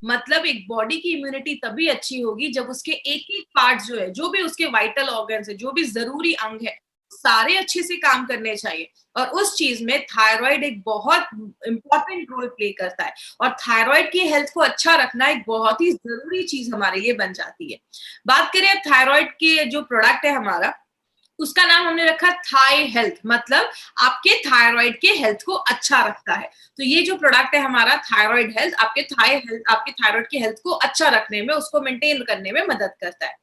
मतलब एक बॉडी की इम्यूनिटी तभी अच्छी होगी जब उसके एक एक पार्ट जो है, जो भी उसके वाइटल ऑर्गन्स है, जो भी जरूरी अंग है, सारे अच्छे से काम करने चाहिए। और उस चीज में थायराइड एक बहुत इंपॉर्टेंट रोल प्ले करता है। और थायराइड की हेल्थ को अच्छा रखना एक बहुत ही जरूरी चीज हमारे लिए बन जाती है। बात करें अब थायराइड के जो प्रोडक्ट है हमारा, उसका नाम हमने रखा थाई हेल्थ, मतलब आपके थायराइड के हेल्थ को अच्छा रखता है। तो ये जो प्रोडक्ट है हमारा थायराइड हेल्थ, आपके थाई हेल्थ, आपके थायराइड की हेल्थ को अच्छा रखने में, उसको मेंटेन करने में मदद करता है।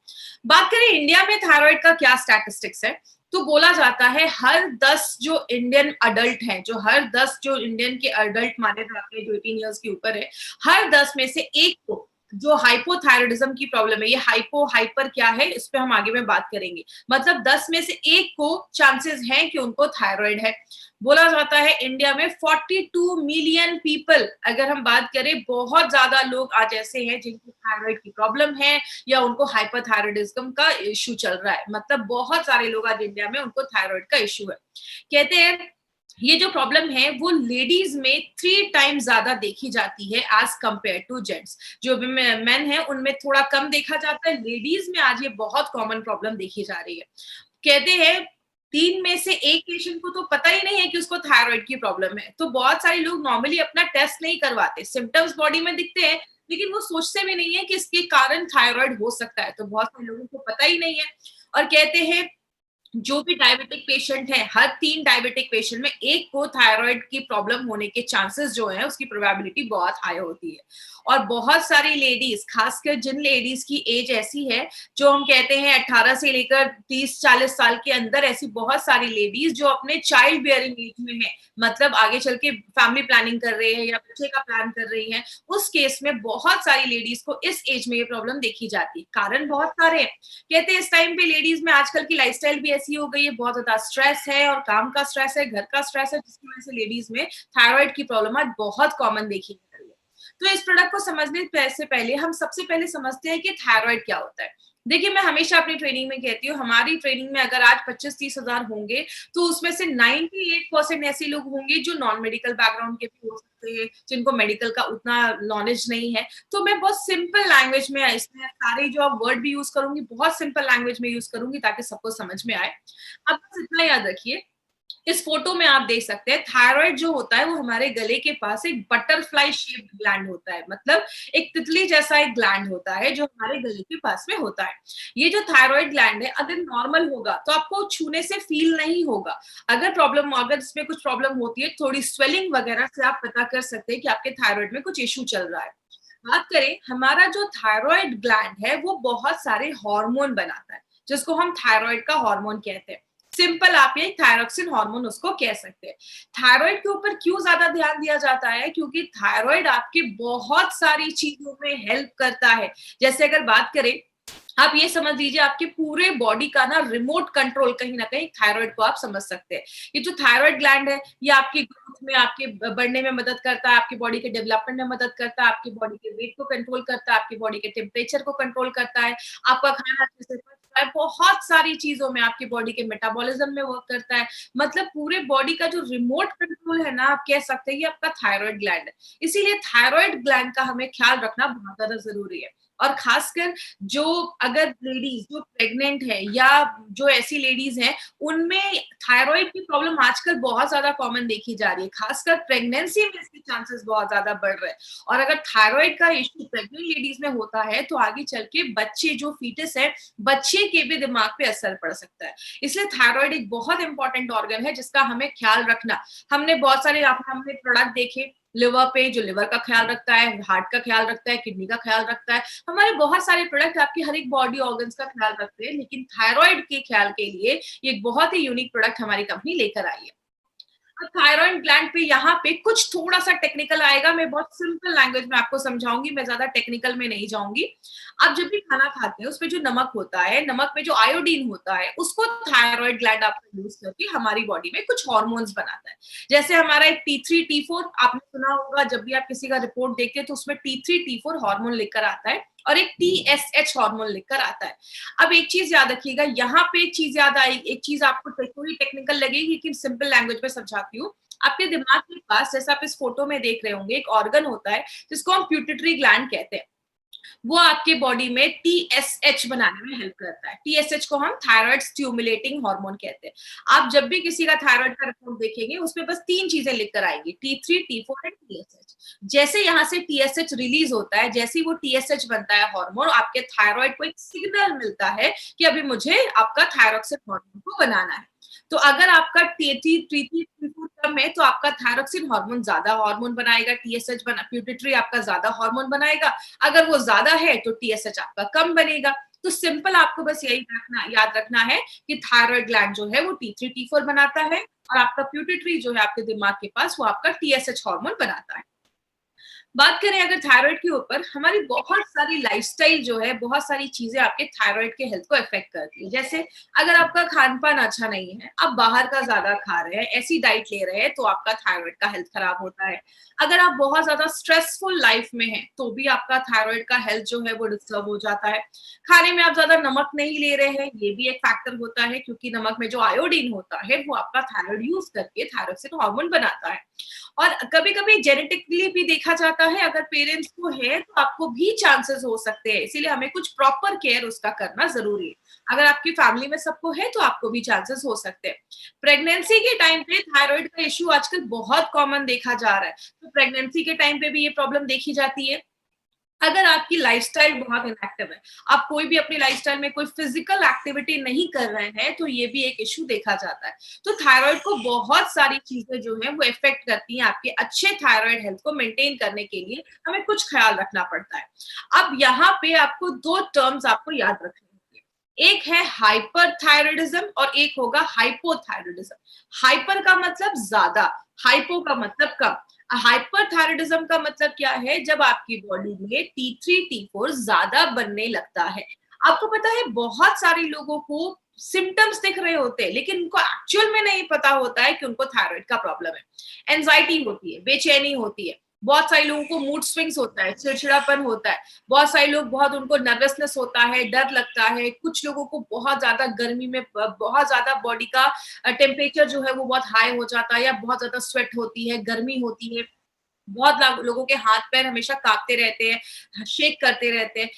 बात करें इंडिया में थायराइड का क्या स्टैटिस्टिक्स है, तो बोला जाता है हर 10 जो इंडियन अडल्ट हैं, जो हर 10 जो इंडियन के अडल्ट माने जाते हैं जो 18 ईयर्स के ऊपर है, हर 10 में से एक को जो हाइपोथायराइडिज्म की प्रॉब्लम है, ये हाइपो हाइपर क्या है इस पे हम आगे में बात करेंगे। मतलब 10 में से एक को चांसेस हैं कि उनको थायराइड है। बोला जाता है इंडिया में 42 मिलियन पीपल, अगर हम बात करें, बहुत ज्यादा लोग आज ऐसे हैं जिनको थायराइड की प्रॉब्लम है या उनको हाइपोथायराइडिज्म का इश्यू चल रहा है। मतलब बहुत सारे लोग आज इंडिया में उनको थायराइड का इश्यू है। कहते हैं ये जो प्रॉब्लम है वो लेडीज में 3 टाइम्स ज्यादा देखी जाती है एज कंपेयर टू जेंट्स। जो मेन है उनमें थोड़ा कम देखा जाता है, लेडीज में आज ये बहुत कॉमन प्रॉब्लम देखी जा रही है। कहते हैं 3 में से एक पेशेंट को तो पता ही नहीं है कि उसको थायराइड की प्रॉब्लम है। तो बहुत सारे लोग नॉर्मली अपना टेस्ट नहीं करवाते, सिम्टम्स बॉडी में दिखते हैं लेकिन वो सोचते भी नहीं है कि इसके कारण थायराइड हो सकता है। तो बहुत सारे लोगों को पता ही नहीं है। और कहते हैं जो भी डायबिटिक पेशेंट है, हर 3 डायबिटिक पेशेंट में एक को थायराइड की प्रॉब्लम होने के चांसेस जो है उसकी प्रोबेबिलिटी बहुत हाई होती है। और बहुत सारी लेडीज, खासकर जिन लेडीज की एज ऐसी है जो हम कहते हैं 18 से लेकर 30-40 साल के अंदर, ऐसी बहुत सारी लेडीज जो अपने चाइल्ड बियरिंग एज में है, मतलब आगे चल के फैमिली प्लानिंग कर रहे हैं या बच्चे का प्लान कर रही हैं, उस केस में बहुत सारी लेडीज को इस एज में ये प्रॉब्लम देखी जाती है। कारण बहुत सारे हैं। कहते हैं इस टाइम पे लेडीज में आजकल की लाइफस्टाइल भी ऐसी हो गई है, बहुत ज्यादा स्ट्रेस है और काम का स्ट्रेस है, घर का स्ट्रेस है, जिसकी वजह से लेडीज में थायराइड की प्रॉब्लम आज बहुत कॉमन देखी जा रही है। तो इस प्रोडक्ट को समझने से पहले हम सबसे पहले समझते हैं कि थायराइड क्या होता है। देखिए मैं हमेशा अपनी ट्रेनिंग में कहती हूँ, हमारी ट्रेनिंग में अगर आज 25-30 हजार होंगे तो उसमें से 98% ऐसे लोग होंगे जो नॉन मेडिकल बैकग्राउंड के भी हो सकते हैं, जिनको मेडिकल का उतना नॉलेज नहीं है। तो मैं बहुत सिंपल लैंग्वेज में इसमें सारे जो आप वर्ड भी यूज करूंगी, बहुत सिंपल लैंग्वेज में यूज करूंगी ताकि सबको समझ में आए। अब बस इतना याद रखिए, इस फोटो में आप देख सकते हैं थायराइड जो होता है वो हमारे गले के पास एक बटरफ्लाई शेप्ड ग्लैंड होता है, मतलब एक तितली जैसा एक ग्लैंड होता है जो हमारे गले के पास में होता है। ये जो थायराइड ग्लैंड है अगर नॉर्मल होगा तो आपको छूने से फील नहीं होगा। अगर इसमें कुछ प्रॉब्लम होती है, थोड़ी स्वेलिंग वगैरह से आप पता कर सकते हैं कि आपके थायराइड में कुछ इश्यू चल रहा है। बात करें, हमारा जो थायराइड ग्लैंड है वो बहुत सारे हार्मोन बनाता है, जिसको हम थायराइड का हार्मोन कहते हैं। सिंपल आप ये थायरोक्सिन हार्मोन उसको कह सकते हैं। थायराइड के ऊपर क्यों ज्यादा ध्यान दिया जाता है, क्योंकि थायराइड आपके बहुत सारी चीजों में हेल्प करता है। जैसे अगर बात करें, आप ये समझ लीजिए आपके पूरे बॉडी का ना रिमोट कंट्रोल कहीं ना कहीं थायराइड को आप समझ सकते हैं। ये जो थायराइड ग्लैंड है ये आपकी ग्रोथ में, आपके बढ़ने में मदद करता है, आपकी बॉडी के डेवलपमेंट में मदद करता है, आपकी बॉडी के वेट को कंट्रोल करता है, आपकी बॉडी के टेम्परेचर को कंट्रोल करता है, आपका खाना अच्छे से पचता है, बहुत सारी चीजों में आपकी बॉडी के मेटाबॉलिज्म में वर्क करता है। मतलब पूरे बॉडी का जो रिमोट कंट्रोल है ना, आप कह सकते हैं ये आपका थायराइड ग्लैंड है। इसीलिए थायराइड ग्लैंड का हमें ख्याल रखना बहुत ज्यादा जरूरी है। और खासकर जो अगर लेडीज जो प्रेग्नेंट है या जो ऐसी लेडीज हैं उनमें थायराइड की प्रॉब्लम आजकल बहुत ज्यादा कॉमन देखी जा रही है, खासकर प्रेगनेंसी में इसके चांसेस बहुत ज्यादा बढ़ रहे हैं। और अगर थायराइड का इश्यू प्रेग्नेंट लेडीज में होता है तो आगे चल के बच्चे जो फीटस है, बच्चे के भी दिमाग पे असर पड़ सकता है। इसलिए थायराइड एक बहुत इंपॉर्टेंट ऑर्गन है जिसका हमें ख्याल रखना। हमने बहुत सारे हमने प्रोडक्ट देखे लिवर पे, जो लिवर का ख्याल रखता है, हार्ट का ख्याल रखता है, किडनी का ख्याल रखता है। हमारे बहुत सारे प्रोडक्ट आपकी हर एक बॉडी ऑर्गन्स का ख्याल रखते हैं, लेकिन थायराइड के ख्याल के लिए ये एक बहुत ही यूनिक प्रोडक्ट हमारी कंपनी लेकर आई है। थायराइड ग्लैंड पे यहाँ पे कुछ थोड़ा सा टेक्निकल आएगा, मैं बहुत सिंपल लैंग्वेज में आपको समझाऊंगी, मैं ज्यादा टेक्निकल में नहीं जाऊंगी। आप जब भी खाना खाते हैं उसमें जो नमक होता है, नमक में जो आयोडीन होता है, उसको थायराइड ग्लैंड आपका यूज करके हमारी बॉडी में कुछ हार्मोन्स बनाता है। जैसे हमारा एक T3 T4 आपने सुना होगा, जब भी आप किसी का रिपोर्ट देखते हैं तो उसमें T3 T4 हार्मोन लिखकर आता है और एक TSH हार्मोन लिखकर आता है। अब एक चीज याद रखिएगा, यहाँ पे एक चीज याद आई, एक चीज आपको थोड़ी टेक्निकल लगेगी लेकिन सिंपल लैंग्वेज में समझाती हूँ। आपके दिमाग के पास, जैसा आप इस फोटो में देख रहे होंगे, एक ऑर्गन होता है जिसको हम प्यूटिटरी ग्लैंड कहते हैं। वो आपके बॉडी में टीएसएच बनाने में हेल्प करता है। टीएसएच को हम थायराइड स्टिमुलेटिंग हार्मोन कहते हैं। आप जब भी किसी का थायराइड का रिपोर्ट देखेंगे, उसमें बस 3 चीजें लिख कर आएंगी, T3, T4 एंड टीएसएच। जैसे यहाँ से टीएसएच रिलीज होता है, जैसे ही वो टीएसएच बनता है हार्मोन, आपके थायराइड को एक सिग्नल मिलता है कि अभी मुझे आपका थायरॉक्सिन हार्मोन को बनाना है। तो अगर आपका T3 कम है, तो आपका थायरॉक्सिन हार्मोन ज्यादा हार्मोन बनाएगा, टीएसएच बना, प्यूटिटरी आपका ज्यादा हार्मोन बनाएगा। अगर वो ज्यादा है तो टीएसएच आपका कम बनेगा। तो सिंपल आपको बस यही याद रखना है कि थायराइड ग्लैंड जो है वो T3 T4 बनाता है, और आपका प्यूटिटरी जो है आपके दिमाग के पास, वो आपका टीएसएच हार्मोन बनाता है। बात करें अगर थायराइड के ऊपर, हमारी बहुत सारी लाइफस्टाइल जो है, बहुत सारी चीजें आपके थायराइड के हेल्थ को इफेक्ट करती है। जैसे अगर आपका खान पान अच्छा नहीं है, आप बाहर का ज्यादा खा रहे हैं, ऐसी डाइट ले रहे हैं, तो आपका थायराइड का हेल्थ खराब होता है। अगर आप बहुत ज्यादा स्ट्रेसफुल लाइफ में हैं, तो भी आपका थायराइड का हेल्थ जो है वो डिस्टर्ब हो जाता है। खाने में आप ज्यादा नमक नहीं ले रहे हैं, ये भी एक फैक्टर होता है, क्योंकि नमक में जो आयोडीन होता है वो आपका थायराइड यूज करके थायरॉक्सिन हार्मोन बनाता है। और कभी-कभी जेनेटिकली भी देखा जाता है, अगर पेरेंट्स को है तो आपको भी चांसेस हो सकते हैं, इसीलिए हमें कुछ प्रॉपर केयर उसका करना जरूरी है। अगर आपकी फैमिली में सबको है तो आपको भी चांसेस हो सकते हैं। प्रेगनेंसी के टाइम पे थायराइड का इश्यू आजकल बहुत कॉमन देखा जा रहा है, तो प्रेगनेंसी के टाइम पे भी ये प्रॉब्लम देखी जाती है। अगर आपकी लाइफस्टाइल बहुत इनएक्टिव है, आप कोई भी अपनी लाइफस्टाइल में कोई फिजिकल एक्टिविटी नहीं कर रहे हैं, तो ये भी एक इश्यू देखा जाता है। तो थायराइड को बहुत सारी चीजें जो है वो इफेक्ट करती हैं। आपके अच्छे थायराइड हेल्थ को मेंटेन करने के लिए हमें कुछ ख्याल रखना पड़ता है। अब यहाँ पे आपको 2 टर्म्स आपको याद रखने होंगे। एक है हाइपरथायराइडिज्म और एक होगा हाइपोथायराइडिज्म। हाइपर का मतलब ज्यादा, हाइपो का मतलब कम। हाइपरथायराइडिज्म का मतलब क्या है? जब आपकी बॉडी में T3 T4 ज्यादा बनने लगता है। आपको पता है बहुत सारे लोगों को सिम्टम्स दिख रहे होते हैं, लेकिन उनको एक्चुअल में नहीं पता होता है कि उनको थायराइड का प्रॉब्लम है। एंजाइटी होती है, बेचैनी होती है, बहुत सारे लोगों को मूड स्विंग्स होता है, चिड़चिड़ापन होता है, बहुत सारे लोग, बहुत उनको नर्वसनेस होता है, डर लगता है, कुछ लोगों को बहुत ज्यादा गर्मी में बहुत ज्यादा बॉडी का टेम्परेचर जो है वो बहुत हाई हो जाता है, या बहुत ज्यादा स्वेट होती है, गर्मी होती है। बहुत लोगों के हाथ पैर हमेशा कांपते रहते हैं, शेक करते रहते हैं।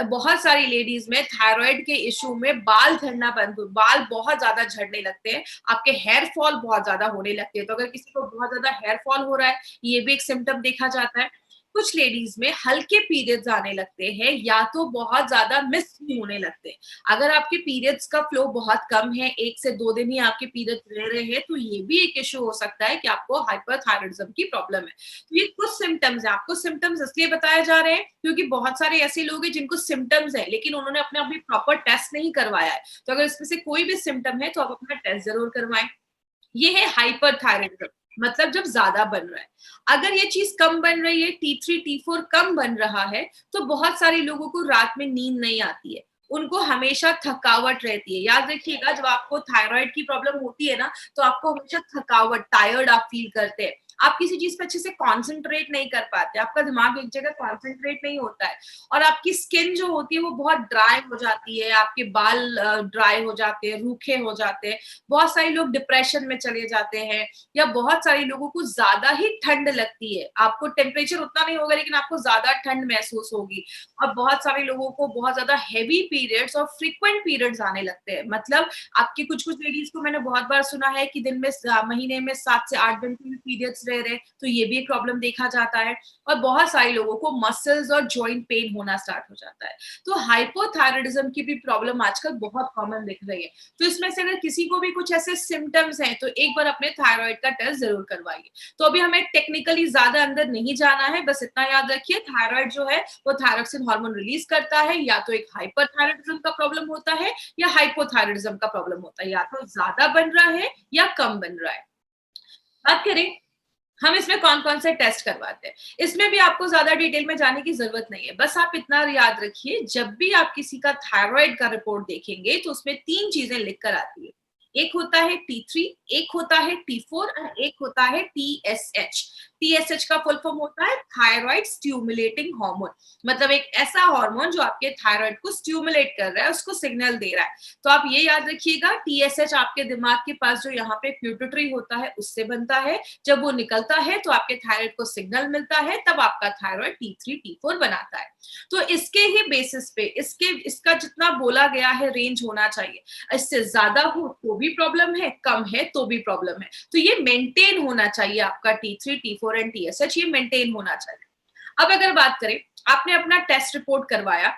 बहुत सारी लेडीज में थायराइड के इशू में बाल झड़ना बंद, बाल बहुत ज्यादा झड़ने लगते हैं, आपके हेयर फॉल बहुत ज्यादा होने लगते हैं। तो अगर किसी को बहुत ज्यादा हेयर फॉल हो रहा है, ये भी एक सिम्टम देखा जाता है। कुछ लेडीज में हल्के पीरियड्स आने लगते हैं, या तो बहुत ज्यादा मिस भी होने लगते हैं। अगर आपके पीरियड्स का फ्लो बहुत कम है, 1 से 2 दिन ही आपके पीरियड्स रह रहे हैं, तो ये भी एक इश्यू हो सकता है कि आपको हाइपरथायराइडिज्म की प्रॉब्लम है। तो ये कुछ सिम्टम्स है। आपको सिम्टम्स इसलिए बताए जा रहे हैं क्योंकि बहुत सारे ऐसे लोग हैं जिनको सिम्टम्स है, लेकिन उन्होंने अपने अभी प्रॉपर टेस्ट नहीं करवाया है। तो अगर इसमें से कोई भी सिम्टम है, तो आप अपना टेस्ट जरूर करवाएं। ये है हाइपरथायराइडिज्म, मतलब जब ज्यादा बन रहा है। अगर ये चीज कम बन रही है, T3 T4 कम बन रहा है, तो बहुत सारे लोगों को रात में नींद नहीं आती है, उनको हमेशा थकावट रहती है। याद रखिएगा, जब आपको थायराइड की प्रॉब्लम होती है ना, तो आपको हमेशा थकावट, टायर्ड आप फील करते हैं, आप किसी चीज पे अच्छे से कॉन्सेंट्रेट नहीं कर पाते, आपका दिमाग एक जगह कॉन्सेंट्रेट नहीं होता है, और आपकी स्किन जो होती है वो बहुत ड्राई हो जाती है, आपके बाल ड्राई हो जाते हैं, रूखे हो जाते हैं। बहुत सारे लोग डिप्रेशन में चले जाते हैं, या बहुत सारे लोगों को ज्यादा ही ठंड लगती है। आपको टेम्परेचर उतना नहीं होगा, लेकिन आपको ज्यादा ठंड महसूस होगी। और बहुत सारे लोगों को बहुत ज्यादा हैवी पीरियड्स और फ्रीक्वेंट पीरियड्स आने लगते हैं। मतलब आपकी कुछ कुछ लेडीज को मैंने बहुत बार सुना है कि दिन में, महीने में 7 से 8 दिन के पीरियड्स रह रहे, तो ये भी एक प्रॉब्लम देखा जाता है। और बहुत सारे लोगों को मसल्स और जॉइंट पेन होना स्टार्ट हो जाता है। तो हाइपोथायराइडिज्म की भी प्रॉब्लम आजकल बहुत कॉमन दिख रही है। तो इसमें से अगर किसी को भी कुछ ऐसे सिम्टम्स हैं, तो एक बार अपने थायराइड का टेस्ट जरूर करवाइए। तो अभी हमें टेक्निकली ज्यादा अंदर नहीं जाना है, बस इतना याद रखिए, थायराइड जो है वो थायरॉक्सिन हार्मोन रिलीज करता है। या तो एक हाइपरथायराइडिज्म का प्रॉब्लम होता है, या हाइपोथायराइडिज्म का प्रॉब्लम होता है, या तो ज्यादा बन रहा है या कम बन रहा है। बात करें हम इसमें कौन कौन से टेस्ट करवाते हैं, इसमें भी आपको ज्यादा डिटेल में जाने की जरूरत नहीं है। बस आप इतना याद रखिए, जब भी आप किसी का थायराइड का रिपोर्ट देखेंगे, तो उसमें 3 चीजें लिखकर आती है। एक होता है T3, एक होता है T4 और एक होता है TSH। TSH का फुल फॉर्म होता है थायराइड स्टिमुलेटिंग हार्मोन, मतलब एक ऐसा हार्मोन जो आपके थायराइड को स्टिमुलेट कर रहा है, उसको सिग्नल दे रहा है। तो आप ये याद रखिएगा, TSH आपके दिमाग के पास जो यहाँ पे प्यूटरी होता है उससे बनता है। जब वो निकलता है तो आपके थायराइड को सिग्नल मिलता है, तब आपका थायराइड T3 T4 बनाता है। तो इसके ही बेसिस पे इसका जितना बोला गया है रेंज होना चाहिए, इससे ज्यादा हो तो भी प्रॉब्लम है, कम है तो भी प्रॉब्लम है। तो ये मेंटेन होना चाहिए, आपका T3 T4 एंड TSH ये मेंटेन होना चाहिए। अब अगर बात करें, आपने अपना टेस्ट रिपोर्ट करवाया,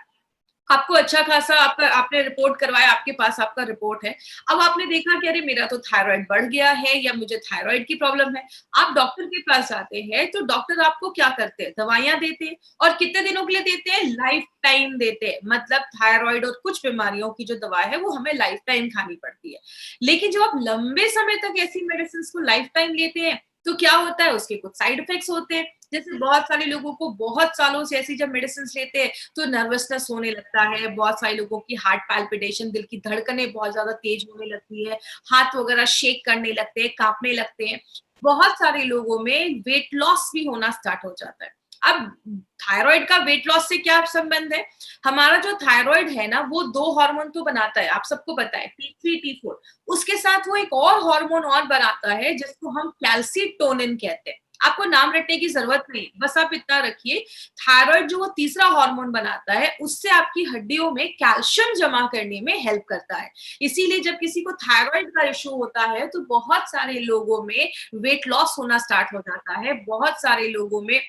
आपको अच्छा खासा आपने रिपोर्ट करवाया, आपके पास आपका रिपोर्ट है। अब आपने देखा कि अरे मेरा तो थायराइड बढ़ गया है या मुझे थायराइड की प्रॉब्लम है। आप डॉक्टर के पास जाते हैं तो डॉक्टर आपको क्या करते हैं, दवाइयां देते हैं, और कितने दिनों के लिए देते हैं, लाइफ टाइम देते हैं। मतलब थायराइड और कुछ बीमारियों की जो दवा है वो हमें लाइफ टाइम खानी पड़ती है। लेकिन जब आप लंबे समय तक ऐसी मेडिसिन को लाइफ टाइम लेते हैं तो क्या होता है, उसके कुछ साइड इफेक्ट्स होते हैं। जैसे बहुत सारे लोगों को बहुत सालों से ऐसी जब मेडिसिन लेते हैं तो नर्वसनेस होने लगता है, बहुत सारे लोगों की हार्ट पैल्पिटेशन, दिल की धड़कनें बहुत ज्यादा तेज होने लगती है, हाथ वगैरह शेक करने लगते हैं, कांपने लगते हैं। बहुत सारे लोगों में वेट लॉस भी होना स्टार्ट हो जाता है। अब थायराइड का वेट लॉस से क्या संबंध है? हमारा जो थायराइड है ना, वो दो हार्मोन तो बनाता है, आप सबको पता है, T3 T4। उसके साथ वो एक और हार्मोन और बनाता है जिसको हम कैल्सीटोनिन कहते हैं। आपको नाम रटने की जरूरत नहीं, बस आप इतना रखिए, थायराइड जो वो तीसरा हार्मोन बनाता है उससे आपकी हड्डियों में कैल्शियम जमा करने में हेल्प करता है। इसीलिए जब किसी को थायराइड का इश्यू होता है तो बहुत सारे लोगों में वेट लॉस होना स्टार्ट हो जाता है, बहुत सारे लोगों में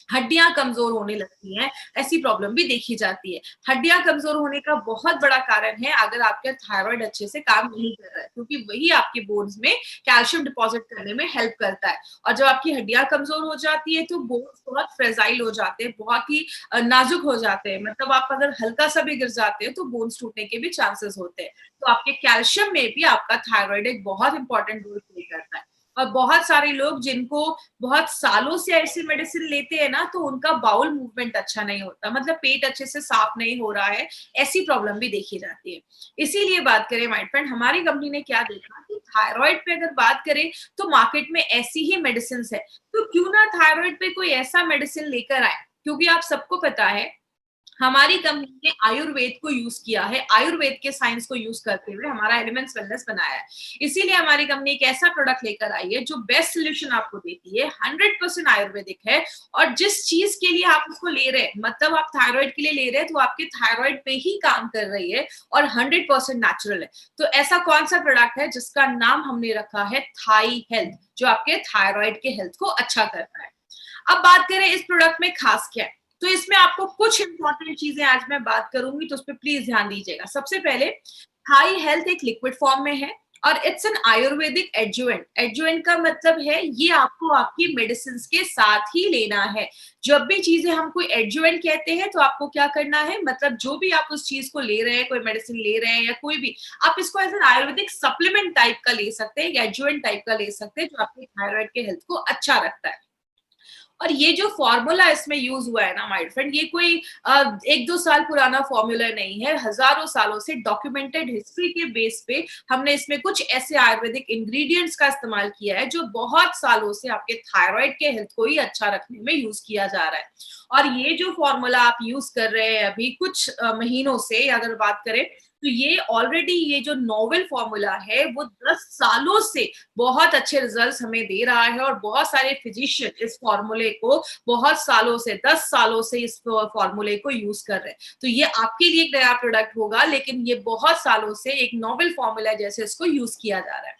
हड्डियां कमजोर होने लगती हैं, ऐसी प्रॉब्लम भी देखी जाती है। हड्डियां कमजोर होने का बहुत बड़ा कारण है अगर आपका थायराइड अच्छे से काम नहीं कर रहा है, क्योंकि वही आपके बोन्स में कैल्शियम डिपॉजिट करने में हेल्प करता है। और जब आपकी हड्डियां कमजोर हो जाती है तो बोन्स बहुत फ्रेजाइल हो जाते हैं, बहुत ही नाजुक हो जाते हैं। मतलब आप अगर हल्का सा भी गिर जाते हैं तो बोन्स टूटने के भी चांसेस होते हैं। तो आपके कैल्शियम में भी आपका थायराइड एक बहुत इंपॉर्टेंट रोल प्ले करता है। और बहुत सारे लोग जिनको बहुत सालों से ऐसी मेडिसिन लेते हैं ना, तो उनका बाउल मूवमेंट अच्छा नहीं होता, मतलब पेट अच्छे से साफ नहीं हो रहा है, ऐसी प्रॉब्लम भी देखी जाती है। इसीलिए बात करें माय फ्रेंड, हमारी कंपनी ने क्या देखा कि थायराइड पे अगर बात करें तो मार्केट में ऐसी ही मेडिसिन है, तो क्यों ना थायराइड पे कोई ऐसा मेडिसिन लेकर आए। क्योंकि आप सबको पता है हमारी कंपनी ने आयुर्वेद को यूज किया है, आयुर्वेद के साइंस को यूज करते हुए हमारा एलिमेंट्स वेलनेस बनाया है। इसीलिए हमारी कंपनी एक ऐसा प्रोडक्ट लेकर आई है जो बेस्ट सोल्यूशन आपको देती है, 100% आयुर्वेदिक है। और जिस चीज के लिए आप उसको ले रहे हैं, मतलब आप थायराइड के लिए ले रहे हैं, तो आपके थायराइड पे ही काम कर रही है और 100% नेचुरल है। तो ऐसा कौन सा प्रोडक्ट है जिसका नाम हमने रखा है थाई हेल्थ, जो आपके थायराइड के हेल्थ को अच्छा करता है। अब बात करें इस प्रोडक्ट में खास क्या है, तो इसमें आपको कुछ इंपॉर्टेंट चीजें आज मैं बात करूंगी, तो उस पर प्लीज ध्यान दीजिएगा। सबसे पहले, थाई हेल्थ एक लिक्विड फॉर्म में है और it's an Ayurvedic adjuvant. Adjuvant का मतलब है ये आपको आपकी मेडिसिन के साथ ही लेना है। जब भी चीजें हम कोई एडजुवेंट कहते हैं तो आपको क्या करना है, मतलब जो भी आप उस चीज को ले रहे हैं, कोई मेडिसिन ले रहे हैं या कोई भी, आप इसको as an ayurvedic supplement type का ले सकते हैं या एडजुवेंट टाइप का ले सकते हैं, जो आपके थायराइड के हेल्थ को अच्छा रखता है। और ये जो फॉर्मूला इसमें यूज हुआ है ना माय फ्रेंड, ये कोई 1-2 साल पुराना फॉर्मूला नहीं है, हजारों सालों से डॉक्यूमेंटेड हिस्ट्री के बेस पे हमने इसमें कुछ ऐसे आयुर्वेदिक इंग्रेडिएंट्स का इस्तेमाल किया है जो बहुत सालों से आपके थायराइड के हेल्थ को ही अच्छा रखने में यूज किया जा रहा है। और ये जो फॉर्मूला आप यूज कर रहे हैं अभी कुछ महीनों से अगर बात करें, तो ये ऑलरेडी ये जो नोवेल फॉर्मूला है वो 10 सालों से बहुत अच्छे रिजल्ट्स हमें दे रहा है। और बहुत सारे फिजिशियन इस फॉर्मूले को बहुत सालों से, 10 सालों से इस फॉर्मूले को यूज कर रहे हैं। तो ये आपके लिए एक नया प्रोडक्ट होगा, लेकिन ये बहुत सालों से एक नोवेल फॉर्मूला जैसे इसको यूज किया जा रहा है।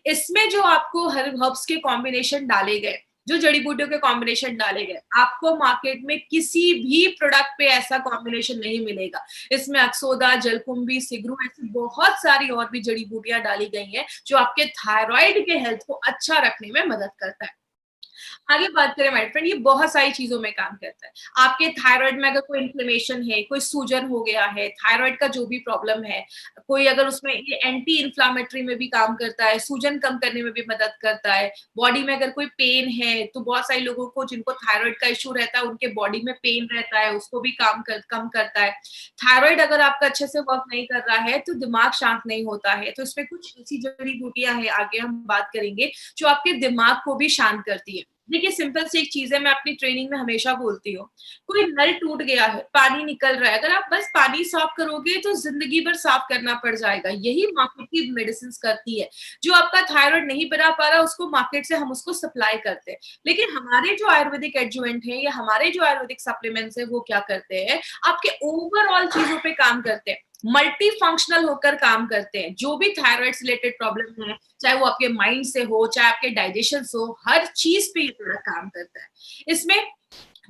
इसमें जो आपको हर्ब्स के कॉम्बिनेशन डाले गए, जो जड़ी बूटियों के कॉम्बिनेशन डाले गए, आपको मार्केट में किसी भी प्रोडक्ट पे ऐसा कॉम्बिनेशन नहीं मिलेगा। इसमें अक्सोदा, जलकुंभी, सिगरू, ऐसी बहुत सारी और भी जड़ी बूटियां डाली गई हैं जो आपके थायराइड के हेल्थ को अच्छा रखने में मदद करता है। आगे बात करें माय फ्रेंड, ये बहुत सारी चीजों में काम करता है। आपके थायराइड में अगर कोई इन्फ्लेमेशन है, कोई सूजन हो गया है, थायराइड का जो भी प्रॉब्लम है, कोई अगर उसमें ये एंटी इन्फ्लामेटरी में भी काम करता है, सूजन कम करने में भी मदद करता है। बॉडी में अगर कोई पेन है, तो बहुत सारे लोगों को जिनको थायराइड का इश्यू रहता है उनके बॉडी में पेन रहता है, उसको भी कम करता है। थायराइड अगर आपका अच्छे से वर्क नहीं कर रहा है तो दिमाग शांत नहीं होता है, तो इसमें कुछ ऐसी जड़ी बूटियां हैं, आगे हम बात करेंगे, जो आपके दिमाग को भी शांत करती है। देखिए सिंपल सी एक चीज़ है, मैं अपनी ट्रेनिंग में हमेशा बोलती हूँ, कोई नल टूट गया है, पानी निकल रहा है, अगर आप बस पानी साफ करोगे तो ज़िंदगी भर साफ करना पड़ जाएगा। यही मार्केट की मेडिसिन्स करती है। जो आपका थायराइड नहीं बना पा रहा, उसको मार्केट से हम उसको सप्लाई करते हैं। लेकिन हमारे जो आयुर्वेदिक एडजुवेंट हैं या हमारे जो आयुर्वेदिक सप्लीमेंट्स हैं, वो क्या करते हैं, आपके ओवरऑल चीज़ों पे काम करते हैं। मल्टी फंक्शनल होकर काम करते हैं। जो भी थायराइड से रिलेटेड प्रॉब्लम है, चाहे वो आपके माइंड से हो, चाहे आपके डाइजेशन से हो, हर चीज़ पे ये प्रोडक्ट काम करता है। इसमें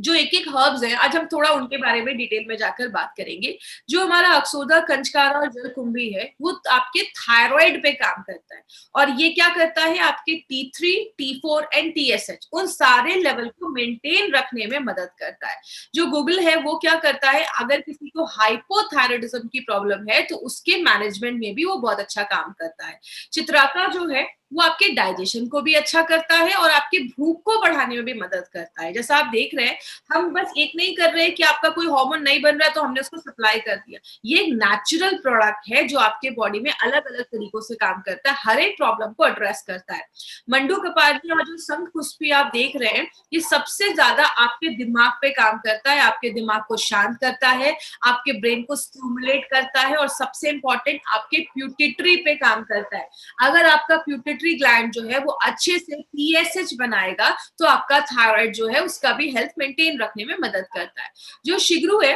जो एक-एक हर्ब्स हैं, आज हम थोड़ा उनके बारे में डिटेल में जाकर बात करेंगे। जो हमारा अक्सोदा, कंचकारा और जलकुंभी है, वो आपके थायरॉइड पे काम करता है और ये क्या करता है, आपके T3, T4 एंड TSH उन सारे लेवल को मेंटेन रखने में मदद करता है। जो गूगल है, वो क्या करता है, अगर किसी को हाइपोथायरायडिज्म की प्रॉब्लम है, तो उसके मैनेजमेंट में भी वो बहुत अच्छा काम करता है। चित्राका जो है, वो आपके डाइजेशन को भी अच्छा करता है और आपकी भूख को बढ़ाने में भी मदद करता है। जैसा आप देख रहे हैं, हम बस एक नहीं कर रहे हैं कि आपका कोई हार्मोन नहीं बन रहा है तो हमने उसको सप्लाई कर दिया। ये एक नेचुरल प्रोडक्ट है जो आपके बॉडी में अलग-अलग तरीकों से काम करता है, हर एक प्रॉब्लम को एड्रेस करता है। मंडू कपाली और जो शंख पुष्पी आप देख रहे हैं, ये सबसे ज्यादा आपके दिमाग पे काम करता है, आपके दिमाग को शांत करता है, आपके ब्रेन को स्टिमुलेट करता है और सबसे इंपॉर्टेंट आपके प्यूटिटरी पे काम करता है। अगर आपका प्यूटिटरी ग्लैंड जो है वो अच्छे से TSH बनाएगा तो आपका थायराइड जो है उसका भी हेल्थ मेंटेन रखने में मदद करता है। जो शिगरू है,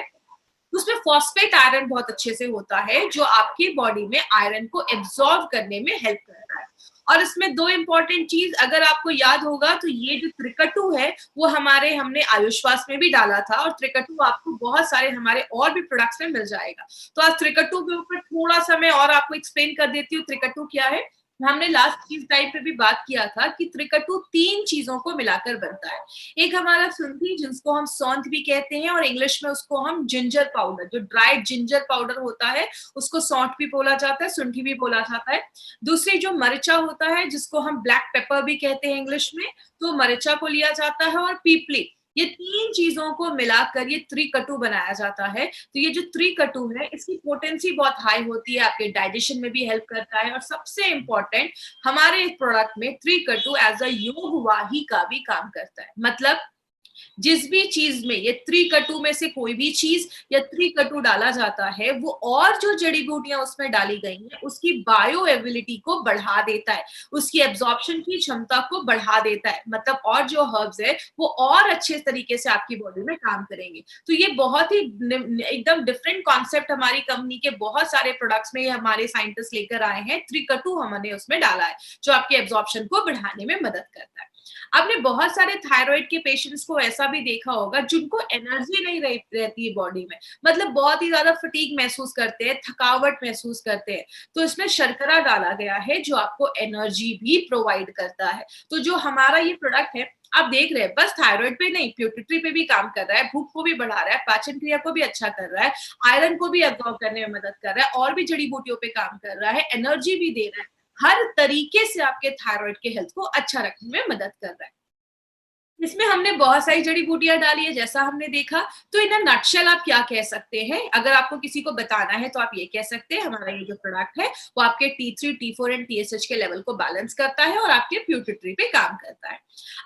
उसमें फॉस्फेट आयरन बहुत अच्छे से होता है जो आपकी बॉडी में आयरन को एब्सॉर्ब करने में हेल्प करता है। और इसमें दो इंपॉर्टेंट चीज अगर आपको याद होगा तो ये जो त्रिकटु है वो हमने आयुष्वास में भी डाला था और त्रिकटु आपको बहुत सारे हमारे और भी प्रोडक्ट्स में मिल जाएगा। तो आज त्रिकटु के ऊपर थोड़ा सा मैं और आपको एक्सप्लेन कर देती हूँ त्रिकटु क्या है। हमने लास्ट चीज टाइम पे भी बात किया था कि त्रिकटु 3 चीजों को मिलाकर बनता है। एक हमारा सुंठी जिसको हम सौंठ भी कहते हैं और इंग्लिश में उसको हम जिंजर पाउडर, जो ड्राइड जिंजर पाउडर होता है उसको सौंठ भी बोला जाता है, सुंठी भी बोला जाता है। दूसरी जो मरिचा होता है जिसको हम ब्लैक पेपर भी कहते हैं इंग्लिश में, तो मरिचा को लिया जाता है और पीपली, ये 3 चीजों को मिलाकर ये त्रिकटु बनाया जाता है। तो ये जो त्रिकटु है इसकी पोटेंसी बहुत हाई होती है, आपके डाइजेशन में भी हेल्प करता है और सबसे इंपॉर्टेंट हमारे प्रोडक्ट में त्रिकटु एज अ योग वाही का भी काम करता है। मतलब जिस भी चीज में ये त्रिकटु में से कोई भी चीज या त्रिकटु डाला जाता है वो और जो जड़ी बूटियां उसमें डाली गई हैं उसकी बायो एबिलिटी को बढ़ा देता है, उसकी एब्जॉर्प्शन की क्षमता को बढ़ा देता है। मतलब और जो हर्ब्स है वो और अच्छे तरीके से आपकी बॉडी में काम करेंगे। तो ये बहुत ही एकदम डिफरेंट कॉन्सेप्ट हमारी कंपनी के बहुत सारे प्रोडक्ट्स में हमारे साइंटिस्ट लेकर आए हैं। त्रिकटु हमने उसमें डाला है जो आपके एब्जॉर्प्शन को बढ़ाने में मदद करता है। आपने बहुत सारे थायराइड के पेशेंट्स को ऐसा भी देखा होगा जिनको एनर्जी नहीं रहती है बॉडी में, मतलब बहुत ही ज्यादा फटीग महसूस करते हैं, थकावट महसूस करते हैं। तो इसमें शर्करा डाला गया है जो आपको एनर्जी भी प्रोवाइड करता है। तो जो हमारा ये प्रोडक्ट है आप देख रहे हैं बस थायराइड पे नहीं, प्यूटिटरी पे भी काम कर रहा है, भूख को भी बढ़ा रहा है, पाचन क्रिया को भी अच्छा कर रहा है, आयरन को भी एब्जॉर्ब करने में मदद कर रहा है और भी जड़ी बूटियों पे काम कर रहा है, एनर्जी भी दे रहा है। हर तरीके से आपके थायराइड के हेल्थ को अच्छा रखने में मदद कर रहा है। इसमें हमने बहुत सारी जड़ी बूटियां डाली है जैसा हमने देखा। तो इन अ नटशेल आप क्या कह सकते हैं, अगर आपको किसी को बताना है तो आप ये कह सकते हैं हमारा ये जो प्रोडक्ट है वो आपके T3, T4 एंड TSH के लेवल को बैलेंस करता है और आपके प्यूटिटरी पे काम करता है।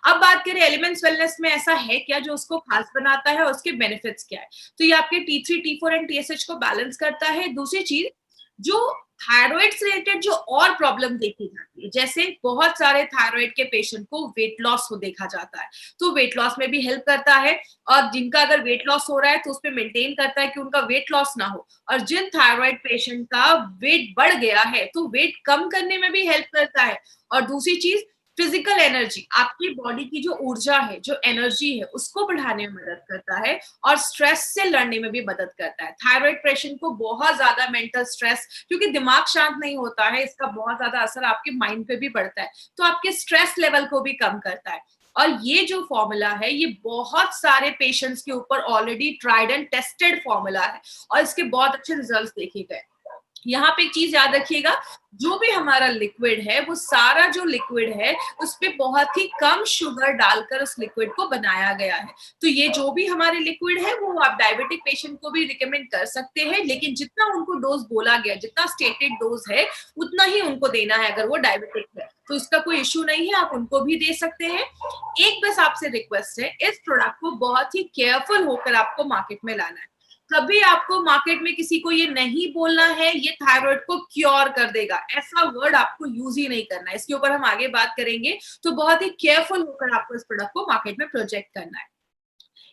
अब बात करें एलिमेंट्स वेलनेस में ऐसा है क्या जो उसको खास बनाता है और उसके बेनिफिट्स क्या है। तो ये आपके T3, T4 एंड TSH को बैलेंस करता है। दूसरी चीज, जो थायराइड से रिलेटेड जो और प्रॉब्लम देखी जाती है, जैसे बहुत सारे थायराइड के पेशेंट को वेट लॉस हो देखा जाता है, तो वेट लॉस में भी हेल्प करता है। और जिनका अगर वेट लॉस हो रहा है तो उसमें मेंटेन करता है कि उनका वेट लॉस ना हो। और जिन थायराइड पेशेंट का वेट बढ़ गया है तो वेट कम करने में भी हेल्प करता है। और दूसरी चीज, फिजिकल एनर्जी, आपकी बॉडी की जो ऊर्जा है, जो एनर्जी है, उसको बढ़ाने में मदद करता है और स्ट्रेस से लड़ने में भी मदद करता है। थायराइड पेशेंट को बहुत ज्यादा मेंटल स्ट्रेस, क्योंकि दिमाग शांत नहीं होता है, इसका बहुत ज्यादा असर आपके माइंड पे भी पड़ता है, तो आपके स्ट्रेस लेवल को भी कम करता है। और ये जो फॉर्मूला है ये बहुत सारे पेशेंट्स के ऊपर already tried and tested formula है और इसके बहुत अच्छे रिजल्ट्स देखे गए। यहाँ पे एक चीज याद रखिएगा, जो भी हमारा लिक्विड है वो सारा जो लिक्विड है उस पे बहुत ही कम शुगर डालकर उस लिक्विड को बनाया गया है। तो ये जो भी हमारे लिक्विड है वो आप डायबिटिक पेशेंट को भी रिकमेंड कर सकते हैं, लेकिन जितना उनको डोज बोला गया, जितना स्टेटेड डोज है उतना ही उनको देना है अगर वो डायबिटिक है। तो इसका कोई इश्यू नहीं है, आप उनको भी दे सकते हैं। एक बस आपसे रिक्वेस्ट है, इस प्रोडक्ट को बहुत ही केयरफुल होकर आपको मार्केट में लाना है। कभी आपको मार्केट में किसी को ये नहीं बोलना है ये थायराइड को क्योर कर देगा, ऐसा वर्ड आपको यूज ही नहीं करना है। इसके ऊपर हम आगे बात करेंगे, तो बहुत ही केयरफुल होकर आपको इस प्रोडक्ट को मार्केट में प्रोजेक्ट करना है।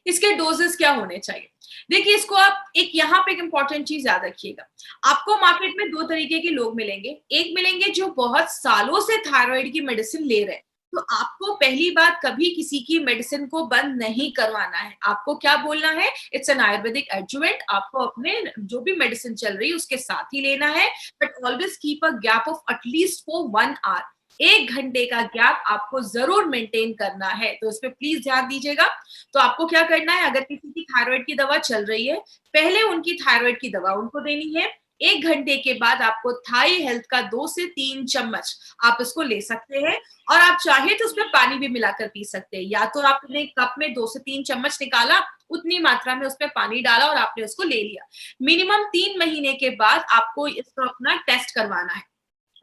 इसके डोजेस क्या होने चाहिए? देखिए, इसको आप एक यहाँ पे एक इंपॉर्टेंट चीज याद रखिएगा, आपको मार्केट में दो तरीके के लोग मिलेंगे। एक मिलेंगे जो बहुत सालों से थायराइड की मेडिसिन ले रहे हैं, तो आपको पहली बात कभी किसी की मेडिसिन को बंद नहीं करवाना है। आपको क्या बोलना है, इट्स एन आयुर्वेदिक एडजुवेंट, आपको अपने जो भी मेडिसिन चल रही है उसके साथ ही लेना है, but always keep a gap of at least for 1 hour. 1 घंटे का गैप आपको जरूर मेंटेन करना है, तो इस पे प्लीज ध्यान दीजिएगा। तो आपको क्या करना है, अगर किसी की थायराइड की दवा चल रही है, पहले उनकी थायराइड की दवा उनको देनी है। 1 घंटे के बाद आपको थाई हेल्थ का 2 से 3 चम्मच आप इसको ले सकते हैं, और आप चाहे तो उसमें पानी भी मिलाकर पी सकते हैं। या तो आपने कप में 2 से 3 चम्मच निकाला, उतनी मात्रा में उसमें पानी डाला और आपने उसको ले लिया। मिनिमम 3 महीने के बाद आपको इसको अपना टेस्ट करवाना है।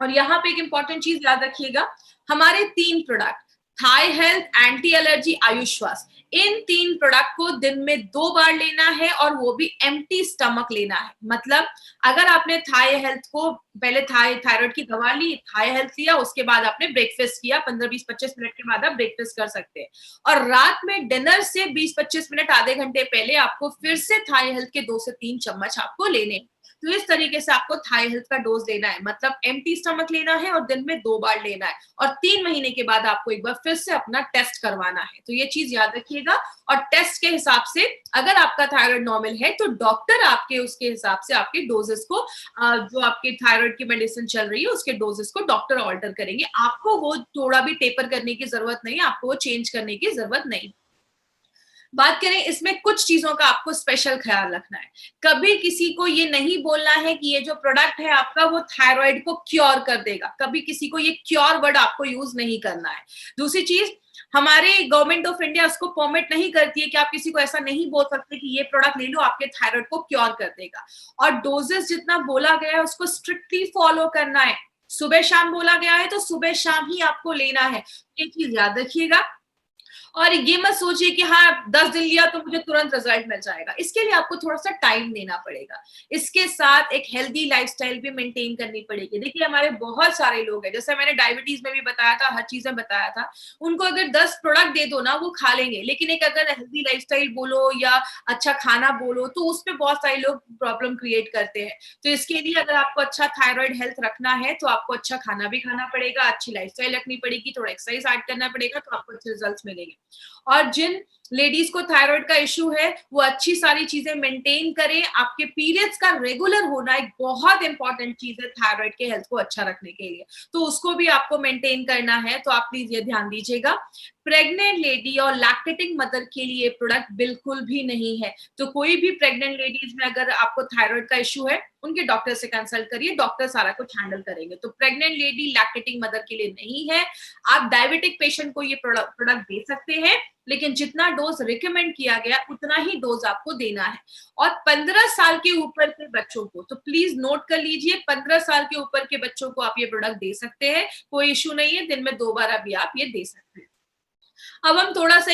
और यहाँ पे एक इंपॉर्टेंट चीज याद रखिएगा, हमारे 3 प्रोडक्ट थाई हेल्थ, एंटी एलर्जी, आयुश्वास, इन 3 प्रोडक्ट को दिन में 2 बार लेना है, और वो भी एम्प्टी स्टमक लेना है। मतलब अगर आपने थाई हेल्थ को पहले थायराइड की दवा ली, थाई हेल्थ लिया, उसके बाद आपने ब्रेकफास्ट किया, 15-20-25 मिनट के बाद आप ब्रेकफास्ट कर सकते हैं, और रात में डिनर से 20-25 मिनट आधे घंटे पहले आपको फिर से थाई हेल्थ के 2 से 3 चम्मच आपको लेने हैं। तो इस तरीके से आपको थाई हेल्थ का डोज लेना है, मतलब एम्प्टी स्टमक लेना है और दिन में 2 बार लेना है, और 3 महीने के बाद आपको एक बार फिर से अपना टेस्ट करवाना है। तो ये चीज याद रखिएगा, और टेस्ट के हिसाब से अगर आपका थायराइड नॉर्मल है तो डॉक्टर आपके उसके हिसाब से आपके डोजेस को, जो आपके थायराइड की मेडिसिन चल रही है उसके डोजेस को डॉक्टर ऑल्टर करेंगे। आपको वो थोड़ा भी टेपर करने की जरूरत नहीं, आपको वो चेंज करने की जरूरत नहीं। बात करें, इसमें कुछ चीजों का आपको स्पेशल ख्याल रखना है। कभी किसी को ये नहीं बोलना है कि ये जो प्रोडक्ट है आपका वो थायराइड को क्योर कर देगा, कभी किसी को ये क्योर वर्ड आपको यूज नहीं करना है। दूसरी चीज, हमारे गवर्नमेंट ऑफ इंडिया उसको परमिट नहीं करती है कि आप किसी को ऐसा नहीं बोल सकते कि ये प्रोडक्ट ले लो आपके थायराइड को क्योर कर देगा। और डोजेस जितना बोला गया है उसको स्ट्रिक्टली फॉलो करना है। सुबह शाम बोला गया है तो सुबह शाम ही आपको लेना है, ये चीज याद रखिएगा। और ये मत सोचिए कि हाँ 10 दिन लिया तो मुझे तुरंत रिजल्ट मिल जाएगा, इसके लिए आपको थोड़ा सा टाइम देना पड़ेगा। इसके साथ एक हेल्दी लाइफस्टाइल भी मेंटेन करनी पड़ेगी। देखिए, हमारे बहुत सारे लोग हैं, जैसे मैंने डायबिटीज में भी बताया था, हर चीज में बताया था, उनको अगर 10 प्रोडक्ट दे दो ना वो खा लेंगे, लेकिन एक अगर हेल्दी लाइफस्टाइल बोलो या अच्छा खाना बोलो तो उसमें बहुत सारे लोग प्रॉब्लम क्रिएट करते हैं। तो इसके लिए अगर आपको अच्छा थायराइड हेल्थ रखना है तो आपको अच्छा खाना भी खाना पड़ेगा, अच्छी लाइफस्टाइल रखनी पड़ेगी, थोड़ा एक्सरसाइज ऐड करना पड़ेगा, तो आपको अच्छे रिजल्ट मिलेंगे। और जिन लेडीज को थायराइड का इश्यू है वो अच्छी सारी चीजें मेंटेन करें। आपके पीरियड्स का रेगुलर होना एक बहुत इंपॉर्टेंट चीज है थायराइड के हेल्थ को अच्छा रखने के लिए, तो उसको भी आपको मेंटेन करना है, तो आप प्लीज ये ध्यान दीजिएगा। प्रेग्नेंट लेडी और लैक्टेटिंग मदर के लिए प्रोडक्ट बिल्कुल भी नहीं है। तो कोई भी प्रेग्नेंट लेडीज में अगर आपको थायराइड का इश्यू है उनके डॉक्टर से कंसल्ट करिए, डॉक्टर सारा कुछ हैंडल करेंगे। तो प्रेग्नेंट लेडी, लैक्टेटिंग मदर के लिए नहीं है। आप डायबिटिक पेशेंट को ये प्रोडक्ट दे सकते हैं, लेकिन जितना डोज रिकमेंड किया गया उतना ही डोज आपको देना है। और 15 साल के ऊपर के बच्चों को तो प्लीज नोट कर लीजिए, 15 साल के ऊपर के बच्चों को आप ये प्रोडक्ट दे सकते हैं, कोई इश्यू नहीं है, दिन में 2 बार अभी आप ये दे सकते हैं। अब हम थोड़ा सा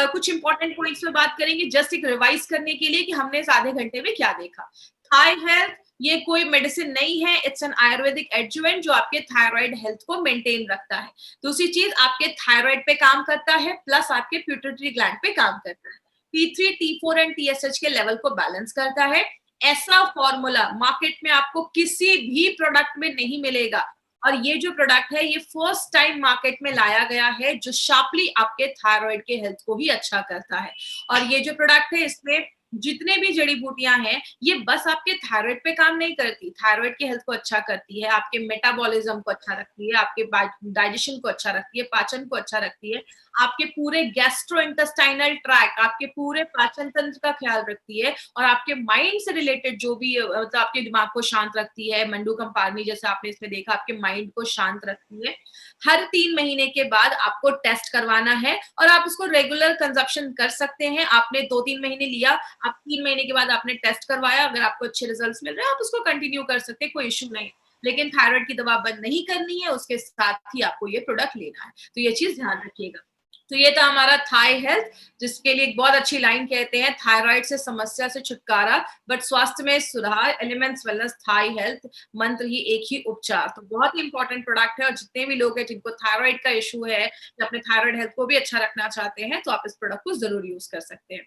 कुछ इंपॉर्टेंट पॉइंट्स पे बात करेंगे, जस्ट एक रिवाइज करने के लिए कि हमने इस आधे घंटे में क्या देखा। थाई हेल्थ ये कोई मेडिसिन नहीं है, इट्स एन आयुर्वेदिक एडजुवेंट जो आपके थायराइड हेल्थ को मेंटेन रखता है। दूसरी चीज, आपके थायराइड पे काम करता है, प्लस आपके प्यूटरी ग्लैंड पे काम करता है। T3, T4 एंड TSH के लेवल को बैलेंस करता है। ऐसा फॉर्मूला मार्केट में आपको किसी भी प्रोडक्ट में नहीं मिलेगा, और ये जो प्रोडक्ट है ये फर्स्ट टाइम मार्केट में लाया गया है, जो शार्पली आपके थायराइड के हेल्थ को ही अच्छा करता है। और ये जो प्रोडक्ट है इसमें जितने भी जड़ी बूटियां हैं ये बस आपके थायराइड पे काम नहीं करती, थायराइड के हेल्थ को अच्छा करती है, आपके मेटाबॉलिज्म को अच्छा रखती है, आपके डाइजेशन को अच्छा रखती है, पाचन को अच्छा रखती है, आपके पूरे गैस्ट्रो इंटेस्टाइनल ट्रैक्ट, आपके पूरे पाचन तंत्र का ख्याल रखती है, और आपके माइंड से रिलेटेड जो भी मतलब आपके दिमाग को शांत रखती है। मंडूकम पारनी जैसे आपने इसमें देखा, आपके माइंड को शांत रखती है। हर 3 महीने के बाद आपको टेस्ट करवाना है, और आप उसको रेगुलर कंजप्शन कर सकते हैं। आपने 2-3 महीने लिया, आप 3 महीने के बाद आपने टेस्ट करवाया, अगर आपको अच्छे रिजल्ट्स मिल रहे हैं आप उसको कंटिन्यू कर सकते हैं, कोई इश्यू नहीं। लेकिन थायराइड की दवा बंद नहीं करनी है, उसके साथ ही आपको ये प्रोडक्ट लेना है। तो ये चीज़ ध्यान रखिएगा। तो ये था हमारा थाई हेल्थ, जिसके लिए एक बहुत अच्छी लाइन कहते हैं, थायराइड से समस्या से छुटकारा बट स्वास्थ्य में सुधार, एलिमेंट्स वेलनेस थाई हेल्थ, मंत्र ही एक ही उपचार। तो बहुत ही इंपॉर्टेंट प्रोडक्ट है और जितने भी लोग हैं जिनको थायराइड का इश्यू है या अपने थायराइड हेल्थ को भी अच्छा रखना चाहते हैं, तो आप इस प्रोडक्ट को ज़रूर यूज़ कर सकते हैं।